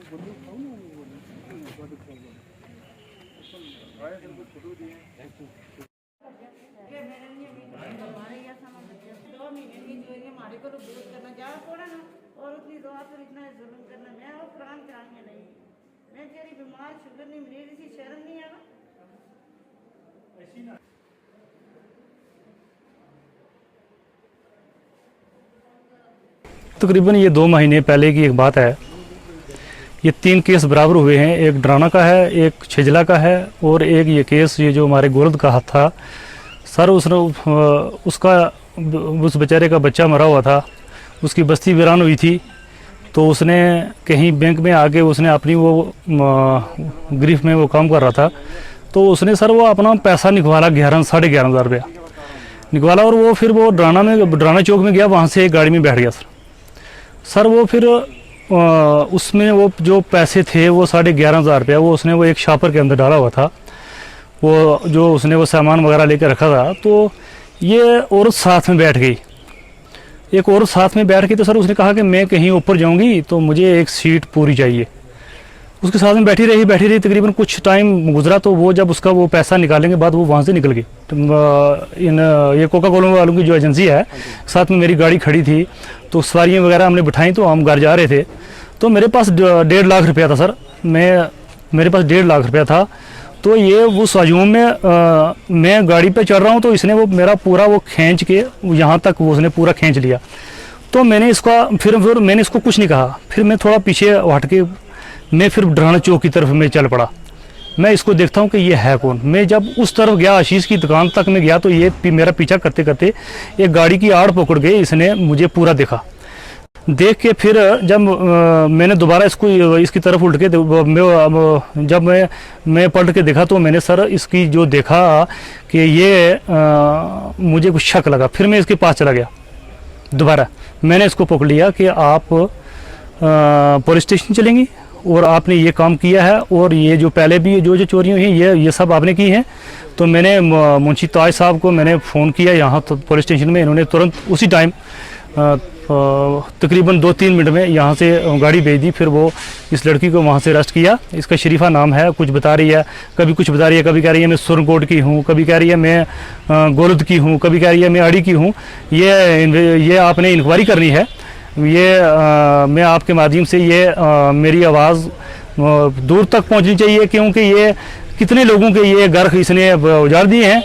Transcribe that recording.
और उतनी दुआ पर इतना जुल्म करना, मैं और कुरान कराएंगे नहीं, मैं तेरी बीमार शुगर नहीं मिली थी, शर्म नहीं है ना। तकरीबन ये 2 महीने पहले की एक बात है। ये 3 केस बराबर हुए हैं, एक डराना का है, एक छिजला का है और एक ये केस ये जो हमारे गोरद का था सर। उसका उस बेचारे का बच्चा मरा हुआ था, उसकी बस्ती वीरान हुई थी, तो उसने कहीं बैंक में आके उसने अपनी वो ग्रीफ में वो काम कर रहा था, तो उसने सर वो अपना पैसा निकवाला 11-11.5 हज़ार रुपया निकवाला और वो फिर वो डराना चौक में गया, वहाँ से एक गाड़ी में बैठ गया सर। वो फिर उसमें वो जो पैसे थे वो 11.5 हज़ार रुपया वो उसने वो एक शॉपर के अंदर डाला हुआ था, वो जो उसने वो सामान वगैरह लेकर रखा था। तो ये औरत साथ में बैठ गई, एक और साथ में बैठ के, तो सर उसने कहा कि मैं कहीं ऊपर जाऊंगी तो मुझे एक सीट पूरी चाहिए। उसके साथ में बैठी रही तकरीबन कुछ टाइम गुजरा, तो वो जब उसका वो पैसा निकालने के बाद वो वहाँ से निकल गई। ये कोका कोला वालों की जो एजेंसी है, साथ में मेरी गाड़ी खड़ी थी, तो सवारियाँ वगैरह हमने बिठाई, तो हम घर जा रहे थे, तो मेरे पास 1.5 लाख रुपया था सर। मेरे पास 1.5 लाख रुपया था। तो ये उस हजूम में मैं गाड़ी पे चढ़ रहा हूँ, तो इसने वो मेरा पूरा वो खींच के यहाँ तक वो उसने पूरा खींच लिया। तो मैंने इसका फिर मैंने इसको कुछ नहीं कहा, फिर मैं थोड़ा पीछे हट के मैं फिर डराना चौक की तरफ मैं चल पड़ा। मैं इसको देखता हूँ कि ये है कौन। मैं जब उस तरफ गया, आशीष की दुकान तक में गया, तो ये मेरा पीछा करते करते एक गाड़ी की आड़ पकड़ के इसने मुझे पूरा देखा। देख के फिर जब मैंने दोबारा इसकी तरफ उल्ट के जब मैं पलट के देखा, तो मैंने सर इसकी जो देखा कि ये मुझे कुछ शक लगा। फिर मैं इसके पास चला गया, दोबारा मैंने इसको पकड़ लिया कि आप पुलिस स्टेशन चलेंगी और आपने ये काम किया है, और ये जो पहले भी जो चोरियाँ हुई ये सब आपने की हैं। तो मैंने मुंशी ताज साहब को मैंने फ़ोन किया यहाँ तो पुलिस स्टेशन में, इन्होंने तुरंत उसी टाइम तकरीबन 2-3 मिनट में यहाँ से गाड़ी भेज दी। फिर वो इस लड़की को वहाँ से अरेस्ट किया। इसका शरीफा नाम है, कुछ बता रही है, कभी कुछ बता रही है, कभी कह रही है मैं सुरनकोट की हूँ, कभी कह रही है मैं गोरद की हूँ, कभी कह रही है मैं अड़ी की हूँ। ये आपने इंक्वायरी करनी है। मैं आपके माध्यम से मेरी आवाज़ दूर तक पहुँचनी चाहिए, क्योंकि ये कितने लोगों के ये घर इसने उजाड़ दिए हैं।